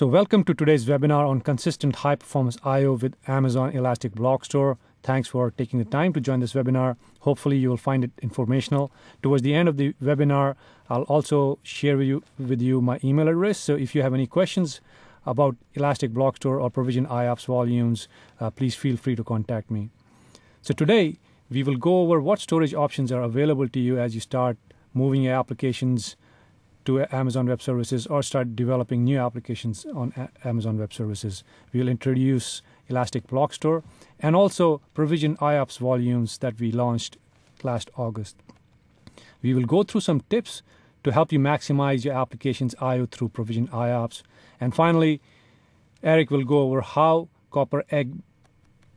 So welcome to today's webinar on consistent high-performance I/O with Amazon Elastic Block Store. Thanks for taking the time to join this webinar. Hopefully you will find it informational. Towards the end of the webinar, I'll also share with you my email address. So if you have any questions about Elastic Block Store or Provisioned IOPS volumes, please feel free to contact me. So today, we will go over what storage options are available to you as you start moving your applications to Amazon Web Services or start developing new applications on Amazon Web Services. We'll introduce Elastic Block Store and also Provisioned IOPS volumes that we launched last August. We will go through some tips to help you maximize your application's I/O through Provisioned IOPS. And finally, Eric will go over how Copper Egg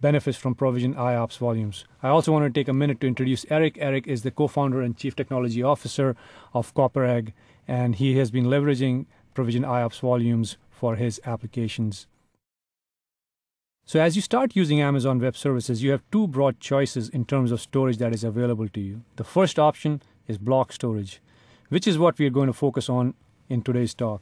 benefits from Provisioned IOPS volumes. I also want to take a minute to introduce Eric. Eric is the co-founder and chief technology officer of Copper Egg, and he has been leveraging Provisioned IOPS volumes for his applications. So as you start using Amazon Web Services, you have two broad choices in terms of storage that is available to you. The first option is block storage, which is what we are going to focus on in today's talk.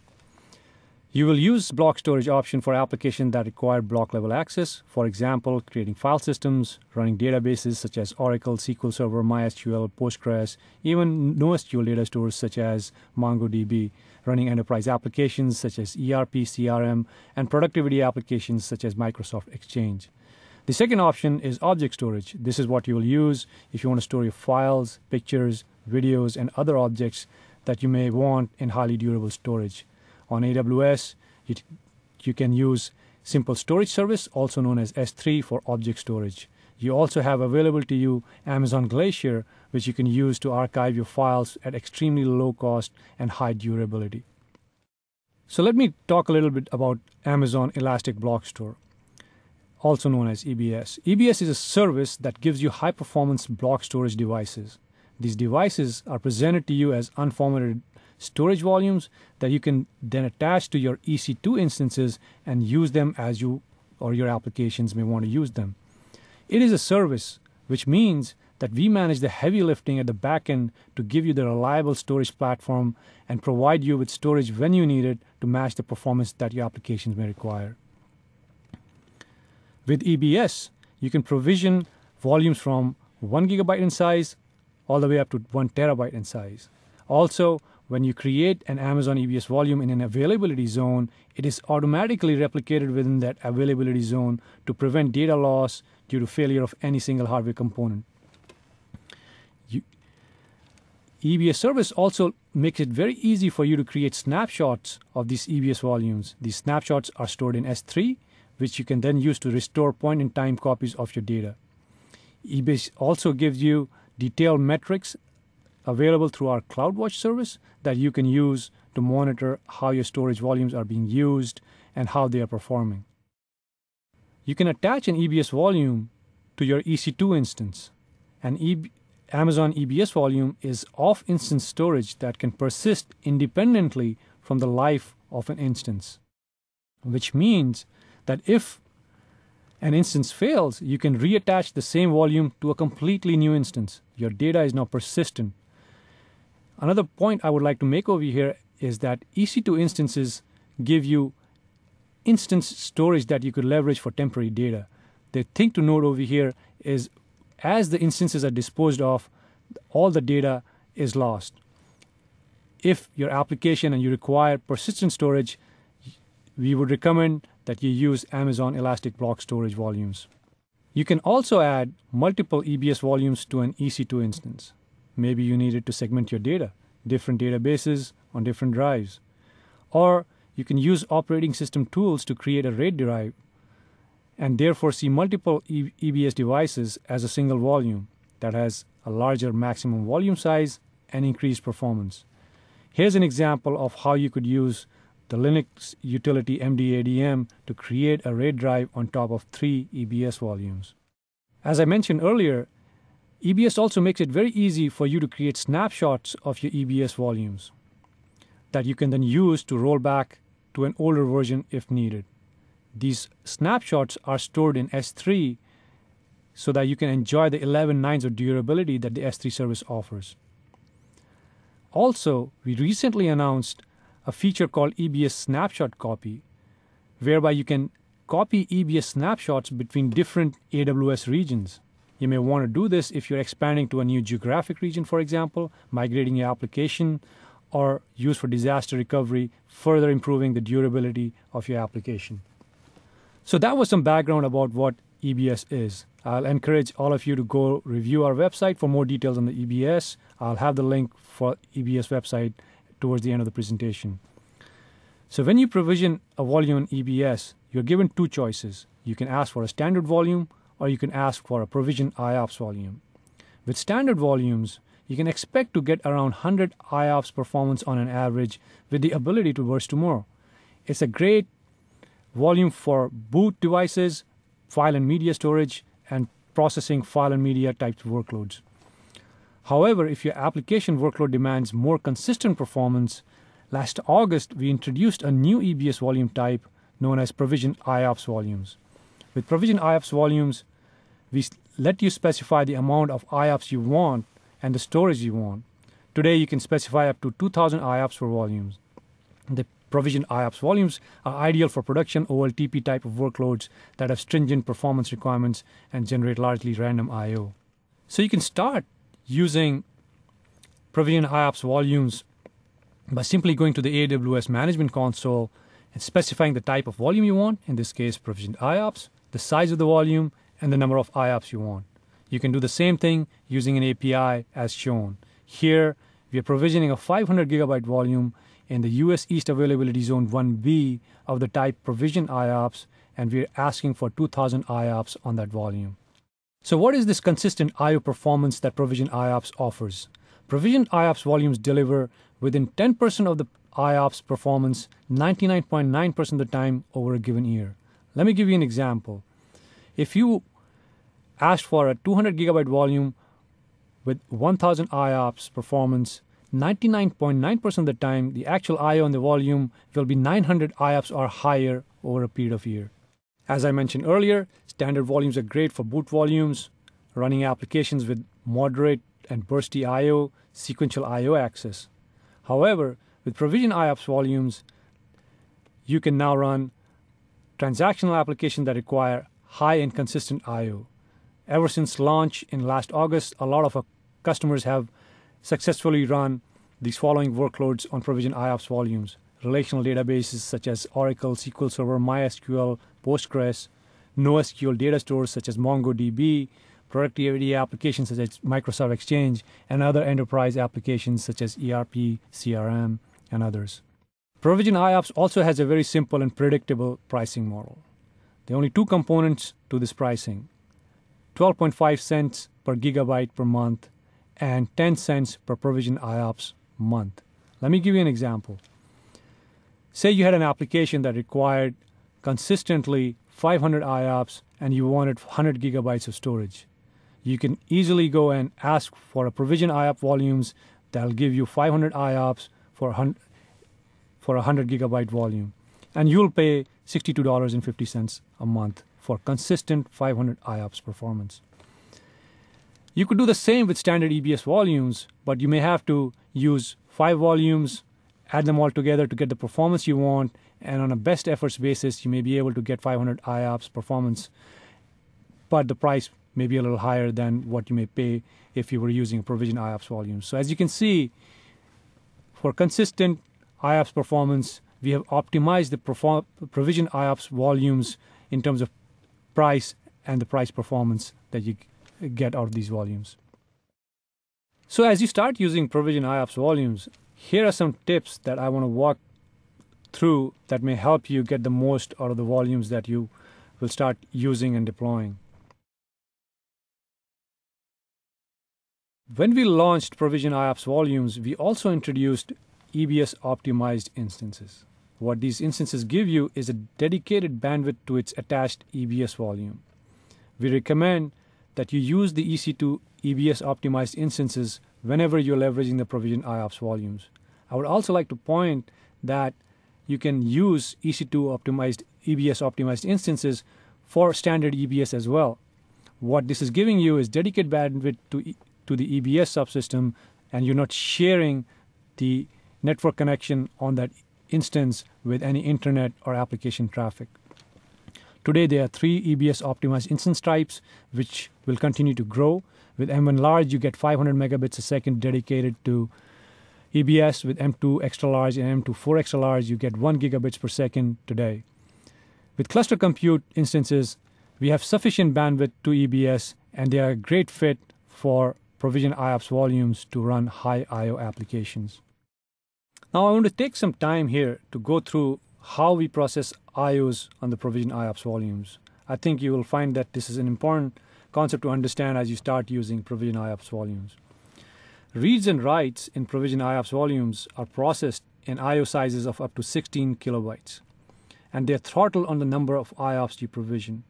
You will use block storage option for applications that require block level access. For example, creating file systems, running databases such as Oracle, SQL Server, MySQL, Postgres, even NoSQL data stores such as MongoDB, running enterprise applications such as ERP, CRM, and productivity applications such as Microsoft Exchange. The second option is object storage. This is what you will use if you want to store your files, pictures, videos, and other objects that you may want in highly durable storage. On AWS, you can use Simple Storage Service, also known as S3, for object storage. You also have available to you Amazon Glacier, which you can use to archive your files at extremely low cost and high durability. So let me talk a little bit about Amazon Elastic Block Store, also known as EBS. EBS is a service that gives you high-performance block storage devices. These devices are presented to you as unformatted storage volumes that you can then attach to your EC2 instances and use them as you or your applications may want to use them. It is a service, which means that we manage the heavy lifting at the back end to give you the reliable storage platform and provide you with storage when you need it to match the performance that your applications may require. With EBS, you can provision volumes from 1 gigabyte in size all the way up to 1 terabyte in size. Also, when you create an Amazon EBS volume in an availability zone, it is automatically replicated within that availability zone to prevent data loss due to failure of any single hardware component. EBS service also makes it very easy for you to create snapshots of these EBS volumes. These snapshots are stored in S3, which you can then use to restore point-in-time copies of your data. EBS also gives you detailed metrics available through our CloudWatch service that you can use to monitor how your storage volumes are being used and how they are performing. You can attach an EBS volume to your EC2 instance. An Amazon EBS volume is off-instance storage that can persist independently from the life of an instance, which means that if an instance fails, you can reattach the same volume to a completely new instance. Your data is now persistent. Another point I would like to make over here is that EC2 instances give you instance storage that you could leverage for temporary data. The thing to note over here is as the instances are disposed of, all the data is lost. If your application and you require persistent storage, we would recommend that you use Amazon Elastic Block Storage volumes. You can also add multiple EBS volumes to an EC2 instance. Maybe you needed to segment your data, different databases on different drives. Or you can use operating system tools to create a RAID drive and therefore see multiple EBS devices as a single volume that has a larger maximum volume size and increased performance. Here's an example of how you could use the Linux utility MDADM to create a RAID drive on top of 3 EBS volumes. As I mentioned earlier, EBS also makes it very easy for you to create snapshots of your EBS volumes that you can then use to roll back to an older version if needed. These snapshots are stored in S3 so that you can enjoy the 11 nines of durability that the S3 service offers. Also, we recently announced a feature called EBS Snapshot Copy, whereby you can copy EBS snapshots between different AWS regions. You may want to do this if you're expanding to a new geographic region, for example, migrating your application, or used for disaster recovery, further improving the durability of your application. So that was some background about what EBS is. I'll encourage all of you to go review our website for more details on the EBS. I'll have the link for EBS website towards the end of the presentation. So when you provision a volume in EBS, you're given two choices. You can ask for a standard volume, or you can ask for a provisioned IOPS volume. With standard volumes, you can expect to get around 100 IOPS performance on an average with the ability to burst to more. It's a great volume for boot devices, file and media storage, and processing file and media type workloads. However, if your application workload demands more consistent performance, last August we introduced a new EBS volume type known as Provisioned IOPS volumes. With Provisioned IOPS volumes, we let you specify the amount of IOPS you want and the storage you want. Today you can specify up to 2,000 IOPS for volumes. The Provisioned IOPS volumes are ideal for production OLTP type of workloads that have stringent performance requirements and generate largely random I/O. So you can start using Provisioned IOPS volumes by simply going to the AWS Management Console and specifying the type of volume you want, in this case Provisioned IOPS, the size of the volume, and the number of IOPS you want. You can do the same thing using an API as shown. Here, we are provisioning a 500 gigabyte volume in the US East Availability Zone 1B of the type Provisioned IOPS, and we are asking for 2,000 IOPS on that volume. So what is this consistent I/O performance that Provisioned IOPS offers? Provisioned IOPS volumes deliver within 10% of the IOPS performance 99.9% of the time over a given year. Let me give you an example. If you asked for a 200 gigabyte volume with 1,000 IOPS performance, 99.9% of the time, the actual I/O on the volume will be 900 IOPS or higher over a period of a year. As I mentioned earlier, standard volumes are great for boot volumes, running applications with moderate and bursty I/O, sequential I/O access. However, with Provisioned IOPS volumes, you can now run transactional applications that require high and consistent I/O. Ever since launch in last August, a lot of our customers have successfully run these following workloads on Provisioned IOPS volumes: relational databases such as Oracle, SQL Server, MySQL, Postgres, NoSQL data stores such as MongoDB, productivity applications such as Microsoft Exchange, and other enterprise applications such as ERP, CRM, and others. Provisioned IOPS also has a very simple and predictable pricing model. There are only two components to this pricing: 12.5 cents per gigabyte per month and 10 cents per Provisioned IOPS month. Let me give you an example. Say you had an application that required consistently 500 IOPS and you wanted 100 gigabytes of storage. You can easily go and ask for a Provisioned IOPS volumes that'll give you 500 IOPS for a 100 gigabyte volume. And you'll pay $62.50 a month for consistent 500 IOPS performance. You could do the same with standard EBS volumes, but you may have to use 5 volumes, add them all together to get the performance you want, and on a best efforts basis, you may be able to get 500 IOPS performance, but the price may be a little higher than what you may pay if you were using a Provisioned IOPS volume. So as you can see, for consistent IOPS performance, we have optimized the Provisioned IOPS volumes in terms of price and the price performance that you get out of these volumes. So as you start using Provisioned IOPS volumes, here are some tips that I want to walk through that may help you get the most out of the volumes that you will start using and deploying. When we launched Provisioned IOPS volumes, we also introduced EBS-Optimized instances. What these instances give you is a dedicated bandwidth to its attached EBS volume. We recommend that you use the EC2 EBS-Optimized instances whenever you're leveraging the Provisioned IOPS volumes. I would also like to point that you can use EC2 EBS-Optimized instances for standard EBS as well. What this is giving you is dedicated bandwidth to the EBS subsystem, and you're not sharing the network connection on that instance with any internet or application traffic. Today there are 3 EBS-optimized instance types, which will continue to grow. With M1 large, you get 500 megabits a second dedicated to EBS. With M2 extra large and M2 4 extra large, you get 1 gigabits per second today. With cluster compute instances, we have sufficient bandwidth to EBS, and they are a great fit for provisioned IOPS volumes to run high I/O applications. Now I want to take some time here to go through how we process IOs on the provisioned IOPS volumes. I think you will find that this is an important concept to understand as you start using provisioned IOPS volumes. Reads and writes in provisioned IOPS volumes are processed in IO sizes of up to 16 kilobytes, and they're throttled on the number of IOPS you provision.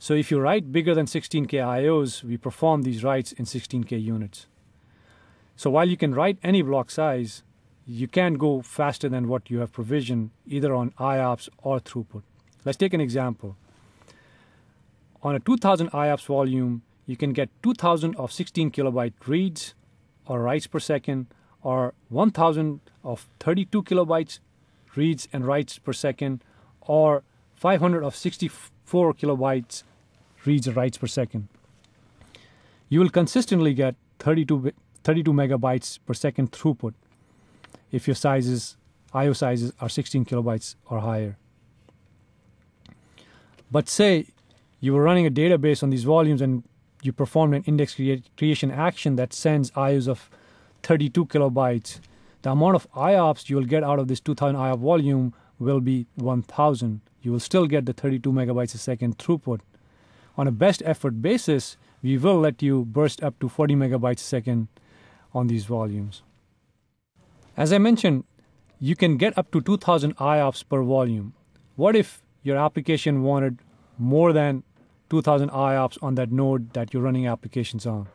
So if you write bigger than 16K IOs, we perform these writes in 16K units. So while you can write any block size, you can't go faster than what you have provisioned, either on IOPS or throughput. Let's take an example. On a 2000 IOPS volume, you can get 2000 of 16 kilobyte reads or writes per second, or 1000 of 32 kilobytes reads and writes per second, or 500 of 64 kilobytes reads and writes per second. You will consistently get 32 megabytes per second throughput if your IO sizes are 16 kilobytes or higher. But say you were running a database on these volumes and you performed an index creation action that sends IOs of 32 kilobytes. The amount of IOPS you will get out of this 2000 IOP volume will be 1000. You will still get the 32 megabytes a second throughput. On a best effort basis, we will let you burst up to 40 megabytes a second on these volumes. As I mentioned, you can get up to 2000 IOPS per volume. What if your application wanted more than 2000 IOPS on that node that you're running applications on?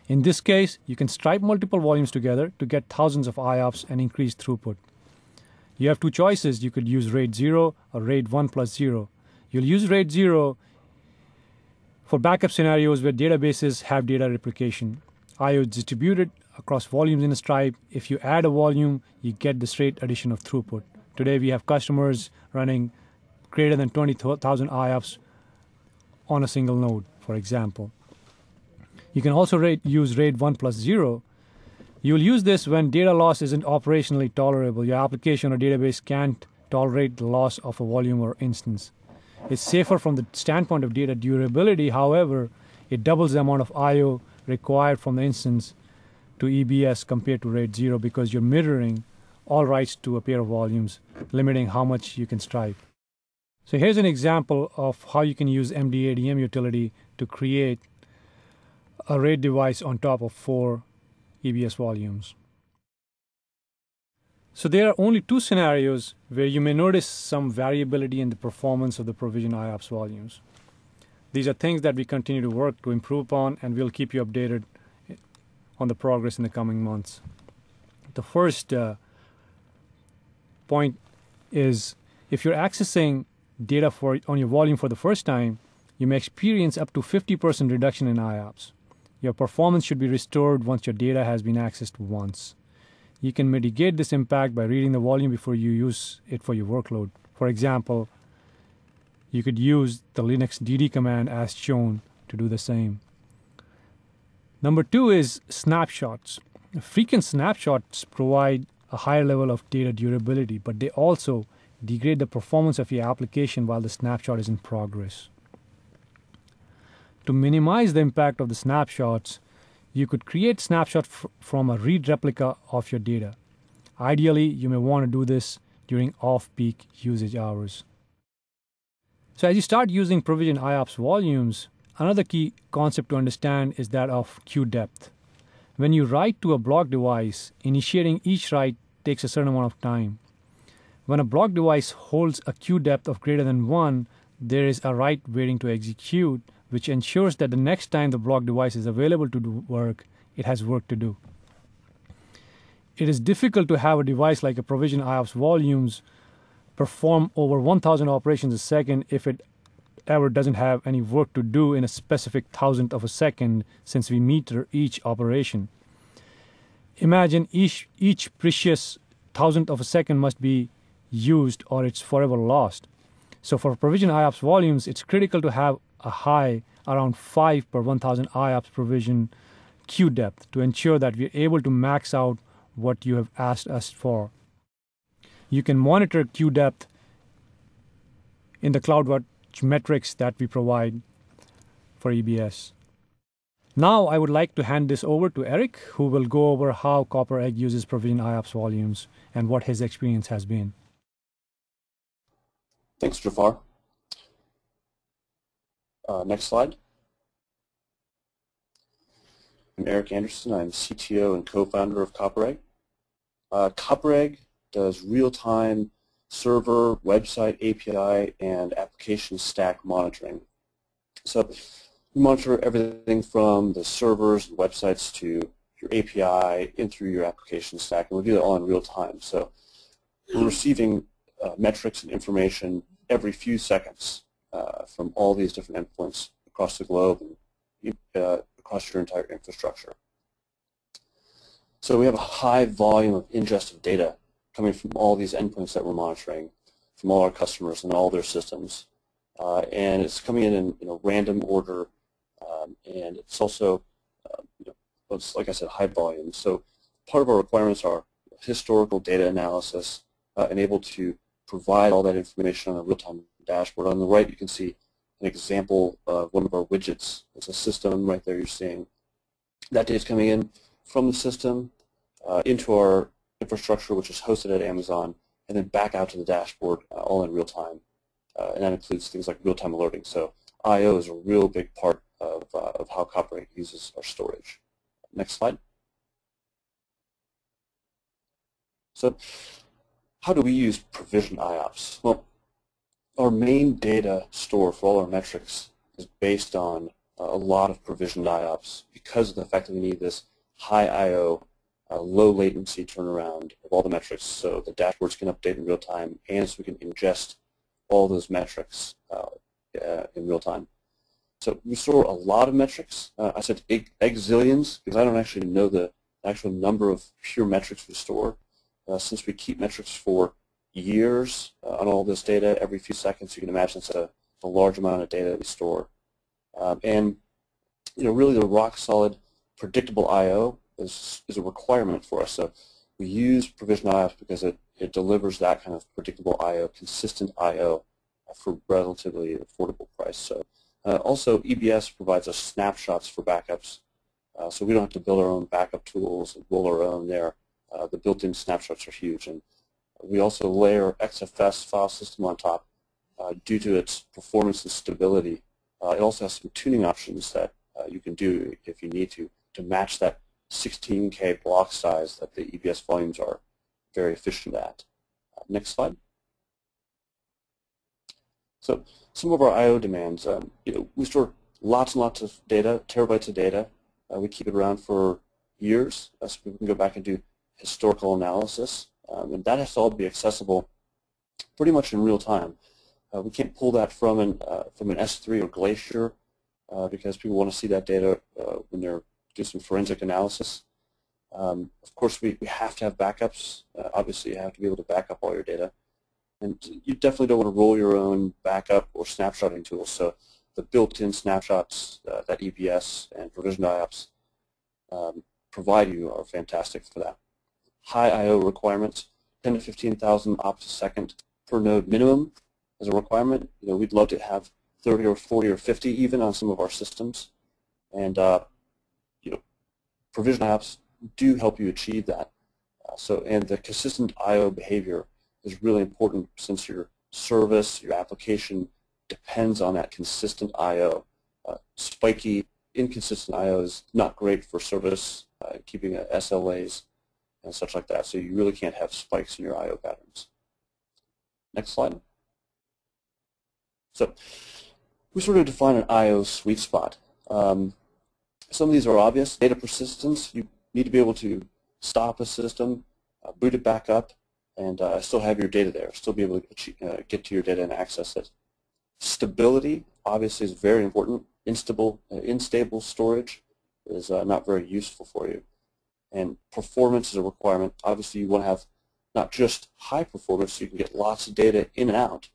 In this case, you can stripe multiple volumes together to get thousands of IOPS and increase throughput. You have two choices. You could use RAID 0 or RAID 1 plus 0. You'll use RAID 0 for backup scenarios where databases have data replication. I/O is distributed across volumes in a stripe. If you add a volume, you get the straight addition of throughput. Today we have customers running greater than 20,000 IOPS on a single node, for example. You can also use RAID 1 plus 0. You'll use this when data loss isn't operationally tolerable. Your application or database can't tolerate the loss of a volume or instance. It's safer from the standpoint of data durability. However, it doubles the amount of I/O required from the instance to EBS compared to RAID 0 because you're mirroring all writes to a pair of volumes, limiting how much you can stripe. So here's an example of how you can use MDADM utility to create a RAID device on top of 4 EBS volumes. So there are only 2 scenarios where you may notice some variability in the performance of the provisioned IOPS volumes. These are things that we continue to work to improve upon, and we'll keep you updated on the progress in the coming months. The first point is if you're accessing data on your volume for the first time, you may experience up to 50% reduction in IOPS. Your performance should be restored once your data has been accessed once. You can mitigate this impact by reading the volume before you use it for your workload. For example, you could use the Linux dd command as shown to do the same. Number 2 is snapshots. Frequent snapshots provide a higher level of data durability, but they also degrade the performance of your application while the snapshot is in progress. To minimize the impact of the snapshots, you could create snapshots from a read replica of your data. Ideally, you may want to do this during off-peak usage hours. So as you start using provisioned IOPS volumes, another key concept to understand is that of queue depth. When you write to a block device, initiating each write takes a certain amount of time. When a block device holds a queue depth of greater than 1, there is a write waiting to execute, which ensures that the next time the block device is available to do work, it has work to do. It is difficult to have a device like a provisioned IOPS volumes perform over 1,000 operations a second if it ever doesn't have any work to do in a specific thousandth of a second, since we meter each operation. Imagine each precious thousandth of a second must be used or it's forever lost. So for provision IOPS volumes, it's critical to have a high around 5 per 1000 IOPS provision queue depth to ensure that we're able to max out what you have asked us for. You can monitor queue depth in the CloudWatch metrics that we provide for EBS. Now I would like to hand this over to Eric, who will go over how Copper Egg uses provision IOPS volumes and what his experience has been. Thanks, Jafar. Next slide. I'm Eric Anderson. I'm CTO and co-founder of Copper Egg. Copper Egg does real-time server, website, API, and application stack monitoring. So we monitor everything from the servers and websites to your API in through your application stack, and we do that all in real time. So we're receiving metrics and information every few seconds from all these different endpoints across the globe and across your entire infrastructure. So we have a high volume of ingest of data coming from all these endpoints that we're monitoring from all our customers and all their systems. And it's coming in random order, and it's also, it's, like I said, high volume. So part of our requirements are historical data analysis and able to provide all that information on a real-time dashboard. On the right, you can see an example of one of our widgets. It's a system right there you're seeing. That data is coming in from the system into our infrastructure, which is hosted at Amazon, and then back out to the dashboard all in real time. And that includes things like real-time alerting. So I/O is a real big part of how Copper Egg uses our storage. Next slide. So how do we use provisioned IOPS? Well, our main data store for all our metrics is based on a lot of provisioned IOPS because of the fact that we need this high I/O, low latency turnaround of all the metrics, so the dashboards can update in real time, and so we can ingest all those metrics in real time. So we store a lot of metrics. I said exillions because I don't actually know the actual number of pure metrics we store. Since we keep metrics for years on all this data every few seconds, you can imagine it's a large amount of data that we store. And really the rock solid predictable I/O is a requirement for us. So we use provisioned IOPS because it delivers that kind of predictable I/O, consistent I/O for relatively affordable price. So also EBS provides us snapshots for backups, so we don't have to build our own backup tools and roll our own there. The built-in snapshots are huge, and we also layer XFS file system on top due to its performance and stability. It also has some tuning options that you can do if you need to match that 16K block size that the EBS volumes are very efficient at. Next slide. So some of our I/O demands, we store lots and lots of data, terabytes of data. We keep it around for years, so we can go back and do historical analysis, and that has to all be accessible pretty much in real time. We can't pull that from an S3 or Glacier because people want to see that data when they're doing some forensic analysis. Of course, we have to have backups. Obviously, you have to be able to back up all your data. And you definitely don't want to roll your own backup or snapshotting tools. So the built-in snapshots that EBS and Provisioned IOPS provide you are fantastic for that. High I/O requirements, 10 to 15,000 ops a second per node minimum as a requirement. We'd love to have 30 or 40 or 50 even on some of our systems. And Provisioned IOPS do help you achieve that. And the consistent I/O behavior is really important since your service, your application depends on that consistent I/O. Spiky, inconsistent I/O is not great for service, keeping SLAs and such like that. So you really can't have spikes in your I/O patterns. Next slide. So we sort of define an I/O sweet spot. Some of these are obvious. Data persistence, you need to be able to stop a system, boot it back up, and still have your data there, still be able to get to your data and access it. Stability, obviously, is very important. Unstable storage is not very useful for you. And performance is a requirement. Obviously, you want to have not just high performance, so you can get lots of data in and out,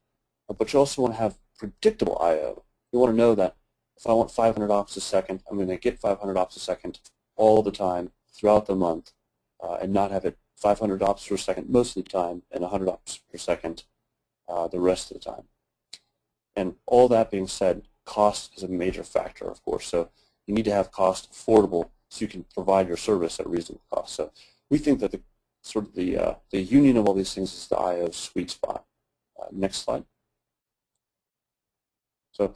but you also want to have predictable I/O. You want to know that if I want 500 ops a second, I'm going to get 500 ops a second all the time throughout the month, and not have it 500 ops per second most of the time and 100 ops per second the rest of the time. And all that being said, cost is a major factor, of course. So you need to have cost affordable so you can provide your service at a reasonable cost. So we think that the union of all these things is the I/O sweet spot. Next slide. So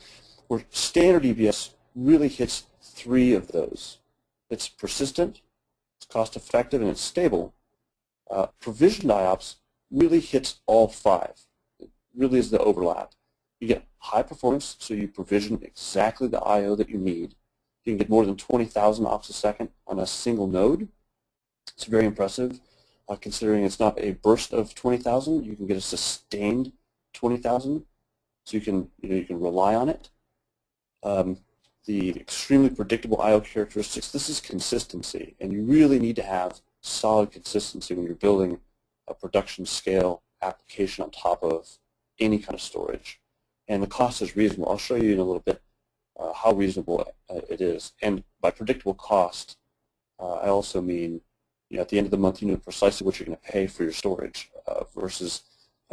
where standard EBS really hits three of those. It's persistent, it's cost-effective, and it's stable. Provisioned IOPS really hits all five. It really is the overlap. You get high performance, so you provision exactly the I/O that you need. You can get more than 20,000 ops a second on a single node. It's very impressive. Considering it's not a burst of 20,000, you can get a sustained 20,000, so you can rely on it. The extremely predictable I/O characteristics, this is consistency, and you really need to have solid consistency when you're building a production scale application on top of any kind of storage. And the cost is reasonable. I'll show you in a little bit how reasonable it is. And by predictable cost, I also mean at the end of the month you know precisely what you're going to pay for your storage versus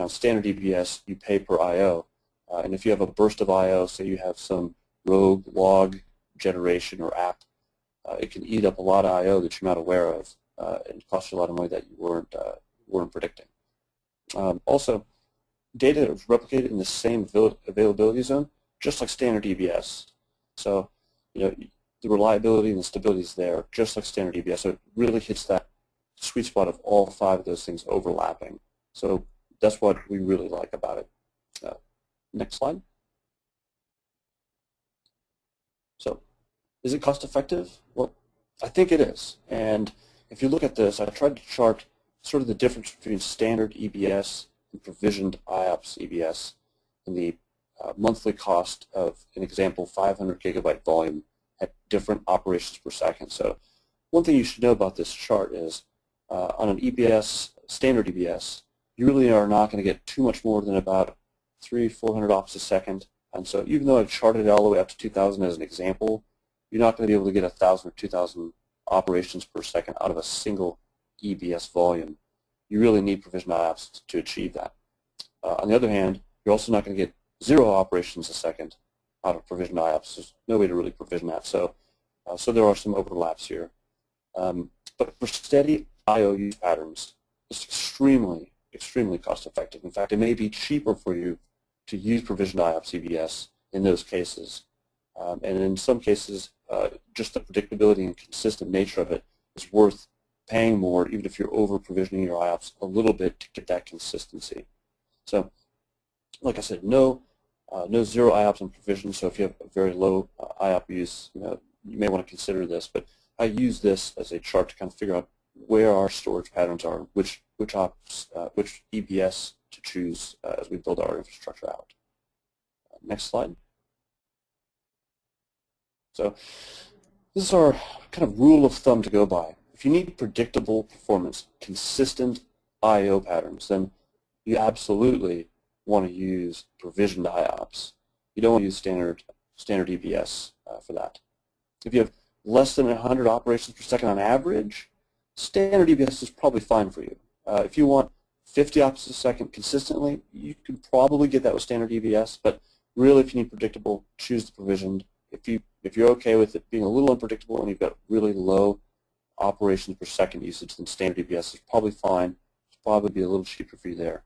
standard EBS, you pay per I/O. And if you have a burst of I/O, say you have some rogue log generation or app, it can eat up a lot of I/O that you're not aware of and cost you a lot of money that you weren't predicting. Also, data is replicated in the same availability zone, just like standard EBS. So, the reliability and the stability is there, just like standard EBS. So it really hits that sweet spot of all five of those things overlapping. So that's what we really like about it. Next slide. So, is it cost effective? Well, I think it is. And if you look at this, I tried to chart sort of the difference between standard EBS and provisioned IOPS EBS and the monthly cost of an example 500 gigabyte volume at different operations per second. So one thing you should know about this chart is on an EBS, standard EBS, you really are not going to get too much more than about 300-400 ops a second. And so even though I've charted it all the way up to 2,000 as an example, you're not going to be able to get 1,000 or 2,000 operations per second out of a single EBS volume. You really need provisioned IOPS to achieve that. On the other hand, you're also not going to get 0 operations a second out of provisioned IOPS. There's no way to really provision that. So, so there are some overlaps here. But for steady I/O use patterns, it's extremely, extremely cost effective. In fact, it may be cheaper for you to use provisioned IOPS EBS in those cases. And in some cases, just the predictability and consistent nature of it is worth paying more, even if you're over-provisioning your IOPS a little bit to get that consistency. So, like I said, no 0 IOPS on provision. So if you have a very low IOP use, you may want to consider this. But I use this as a chart to kind of figure out where our storage patterns are, which EBS to choose as we build our infrastructure out. Next slide. So this is our kind of rule of thumb to go by. If you need predictable performance, consistent I/O patterns, then you absolutely want to use provisioned IOPS. You don't want to use standard EBS for that. If you have less than 100 operations per second on average, standard EBS is probably fine for you. If you want 50 ops a second consistently, you can probably get that with standard EBS, but really if you need predictable, choose the provisioned. If you're okay with it being a little unpredictable and you've got really low operations per second usage, then standard EBS is probably fine. It'll probably be a little cheaper for you there.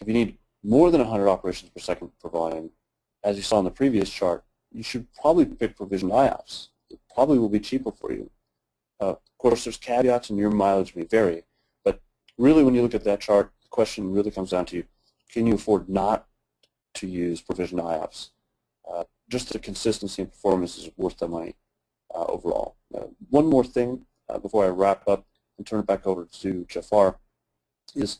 If you need more than 100 operations per second per volume, as you saw in the previous chart, you should probably pick provisioned IOPS. It probably will be cheaper for you. Of course, there's caveats and your mileage may vary, but really when you look at that chart, the question really comes down to, can you afford not to use provisioned IOPS? Just the consistency and performance is worth the money overall. One more thing before I wrap up and turn it back over to Jafar is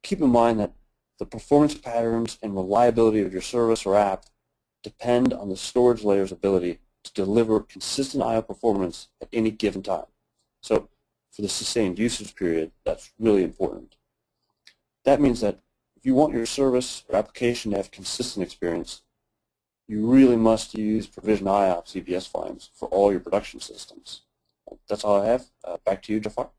keep in mind that the performance patterns and reliability of your service or app depend on the storage layer's ability to deliver consistent I/O performance at any given time. So for the sustained usage period, that's really important. that means that if you want your service or application to have consistent experience, you really must use Provisioned IOPS EBS volumes for all your production systems. That's all I have. Back to you, Jafar.